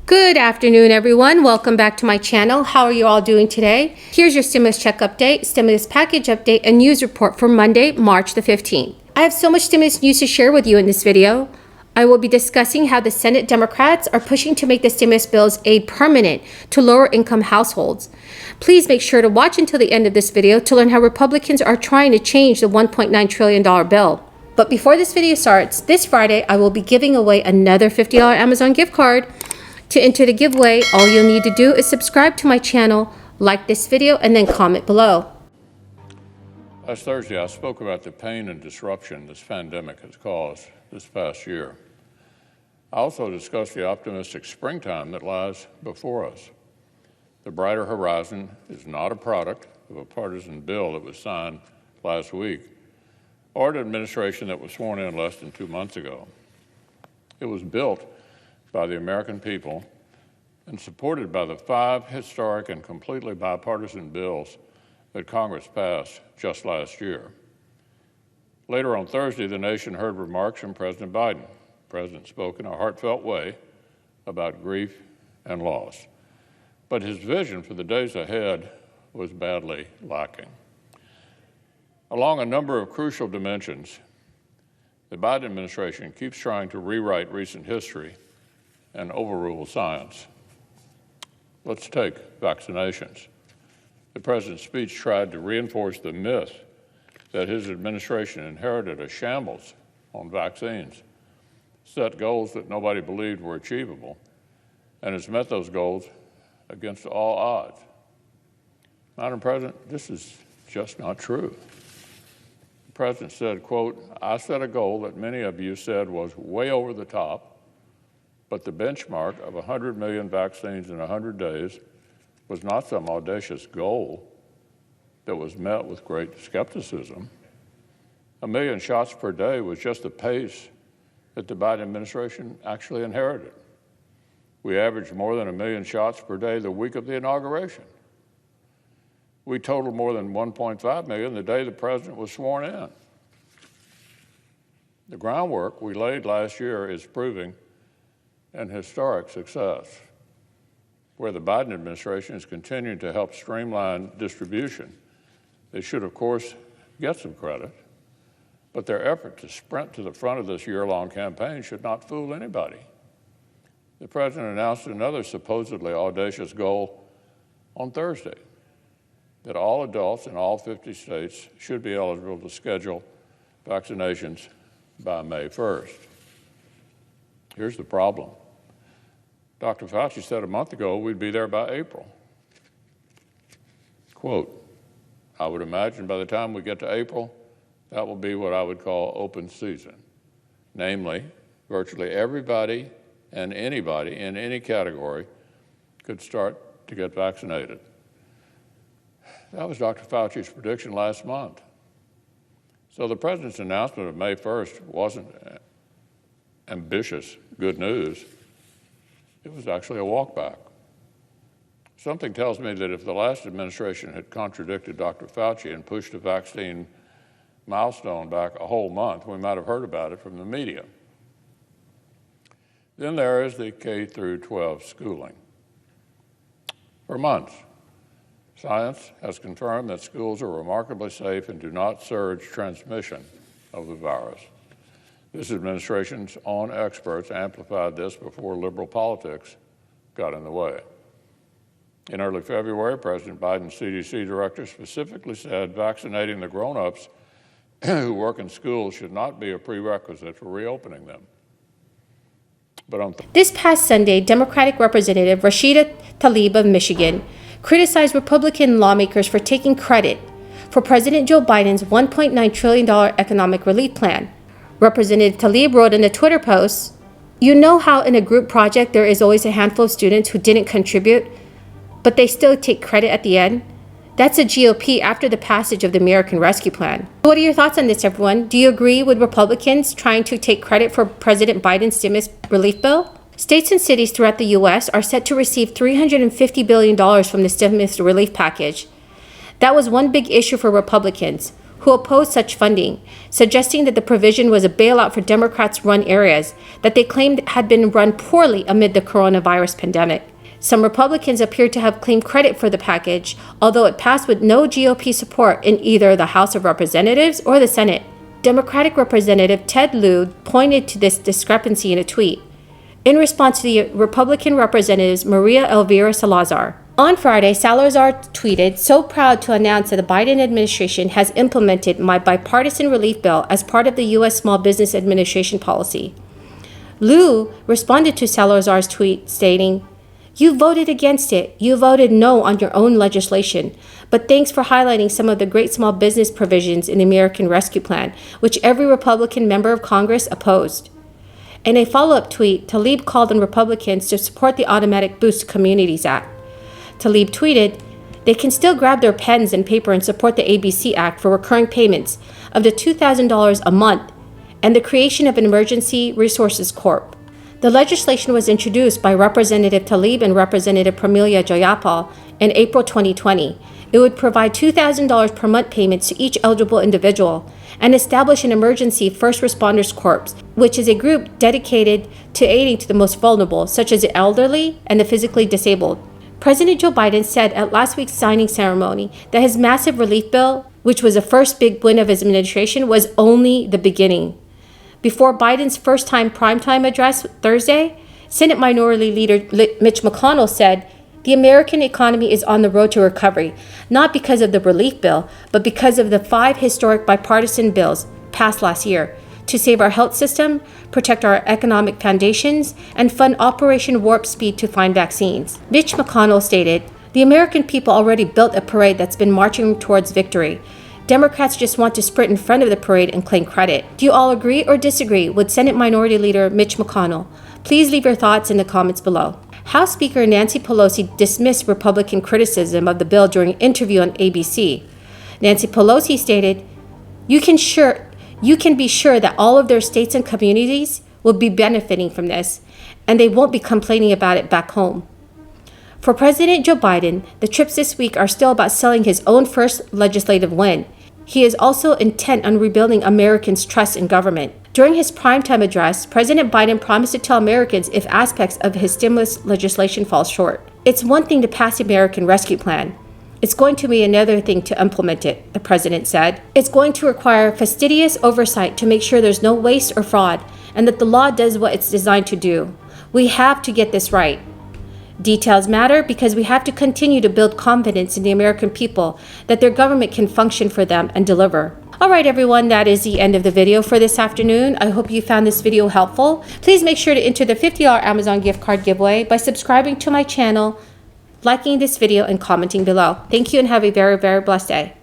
Good afternoon, everyone. Welcome back to my channel. How are you all doing today? Here's your stimulus check update, stimulus package update, and news report for Monday, March the 15th. I have so much stimulus news to share with you in this video. I will be discussing how the Senate Democrats are pushing to make the stimulus bill's aid permanent to lower income households. Please make sure to watch until the end of this video to learn how Republicans are trying to change the $1.9 trillion bill. But before this video starts, this Friday, I will be giving away another $50 Amazon gift card. To enter the giveaway, all you'll need to do is subscribe to my channel, like this video, and then comment below. Last Thursday, I spoke about the pain and disruption this pandemic has caused this past year. I also discussed the optimistic springtime that lies before us. The brighter horizon is not a product of a partisan bill that was signed last week or an administration that was sworn in less than 2 months ago. It was built by the American people and supported by the 5 historic and completely bipartisan bills that Congress passed just last year. Later on Thursday, the nation heard remarks from President Biden. The President spoke in a heartfelt way about grief and loss, but his vision for the days ahead was badly lacking. Along a number of crucial dimensions, the Biden administration keeps trying to rewrite recent history and overrule science. Let's take vaccinations. The President's speech tried to reinforce the myth that his administration inherited a shambles on vaccines, set goals that nobody believed were achievable, and has met those goals against all odds. Madam President, this is just not true. The President said, quote, "I set a goal that many of you said was way over the top, but the benchmark of 100 million vaccines in 100 days was not some audacious goal that was met with great skepticism. 1 million shots per day was just the pace that the Biden administration actually inherited. We averaged more than 1 million shots per day the week of the inauguration. We totaled more than 1.5 million the day the president was sworn in. The groundwork we laid last year is proving an historic success. Where the Biden administration is continuing to help streamline distribution, they should, of course, get some credit, but their effort to sprint to the front of this year-long campaign should not fool anybody. The president announced another supposedly audacious goal on Thursday, that all adults in all 50 states should be eligible to schedule vaccinations by May 1st. Here's the problem. Dr. Fauci said a month ago we'd be there by April. Quote, "I would imagine by the time we get to April, that will be what I would call open season. Namely, virtually everybody and anybody in any category could start to get vaccinated." That was Dr. Fauci's prediction last month. So the president's announcement of May 1st wasn't ambitious good news. It was actually a walkback. Something tells me that if the last administration had contradicted Dr. Fauci and pushed the vaccine milestone back a whole month, we might have heard about it from the media. Then there is the K through 12 schooling. For months, science has confirmed that schools are remarkably safe and do not surge transmission of the virus. This administration's own experts amplified this before liberal politics got in the way. In early February, President Biden's CDC director specifically said vaccinating the grown-ups who work in schools should not be a prerequisite for reopening them. But this past Sunday, Democratic Representative Rashida Tlaib of Michigan criticized Republican lawmakers for taking credit for President Joe Biden's $1.9 trillion economic relief plan. Representative Tlaib wrote in a Twitter post, "You know how in a group project there is always a handful of students who didn't contribute, but they still take credit at the end? That's the GOP after the passage of the American Rescue Plan." What are your thoughts on this, everyone? Do you agree with Republicans trying to take credit for President Biden's stimulus relief bill? States and cities throughout the U.S. are set to receive $350 billion from the stimulus relief package. That was one big issue for Republicans, who opposed such funding, suggesting that the provision was a bailout for Democrats-run areas that they claimed had been run poorly amid the coronavirus pandemic. Some Republicans appeared to have claimed credit for the package, although it passed with no GOP support in either the House of Representatives or the Senate. Democratic Representative Ted Lieu pointed to this discrepancy in a tweet in response to the Republican Representatives Maria Elvira Salazar. On Friday, Salazar tweeted, "So proud to announce that the Biden administration has implemented my bipartisan relief bill as part of the U.S. Small Business Administration policy." Lieu responded to Salazar's tweet, stating, "You voted against it. You voted no on your own legislation. But thanks for highlighting some of the great small business provisions in the American Rescue Plan, which every Republican member of Congress opposed." In a follow-up tweet, Tlaib called on Republicans to support the Automatic Boost to Communities Act. Tlaib tweeted, "They can still grab their pens and paper and support the ABC Act for recurring payments of the $2,000 a month and the creation of an Emergency Resources Corp." The legislation was introduced by Representative Tlaib and Representative Pramila Jayapal in April 2020. It would provide $2,000 per month payments to each eligible individual and establish an Emergency First Responders Corps, which is a group dedicated to aiding to the most vulnerable, such as the elderly and the physically disabled. President Joe Biden said at last week's signing ceremony that his massive relief bill, which was the first big win of his administration, was only the beginning. Before Biden's first-time primetime address Thursday, Senate Minority Leader Mitch McConnell said, "The American economy is on the road to recovery, not because of the relief bill, but because of the 5 historic bipartisan bills passed last year to save our health system, protect our economic foundations, and fund Operation Warp Speed to find vaccines." Mitch McConnell stated, "The American people already built a parade that's been marching towards victory. Democrats just want to sprint in front of the parade and claim credit." Do you all agree or disagree with Senate Minority Leader Mitch McConnell? Please leave your thoughts in the comments below. House Speaker Nancy Pelosi dismissed Republican criticism of the bill during an interview on ABC. Nancy Pelosi stated, You can be sure that all of their states and communities will be benefiting from this, and they won't be complaining about it back home." For President Joe Biden, the trips this week are still about selling his own first legislative win. He is also intent on rebuilding Americans' trust in government. During his primetime address, President Biden promised to tell Americans if aspects of his stimulus legislation fall short. "It's one thing to pass the American Rescue Plan. It's going to be another thing to implement it," the president said. "It's going to require fastidious oversight to make sure there's no waste or fraud and that the law does what it's designed to do. We have to get this right. Details matter because we have to continue to build confidence in the American people that their government can function for them and deliver." All right, everyone, that is the end of the video for this afternoon. I hope you found this video helpful. Please make sure to enter the $50 Amazon gift card giveaway by subscribing to my channel, liking this video, and commenting below. Thank you and have a very, very blessed day.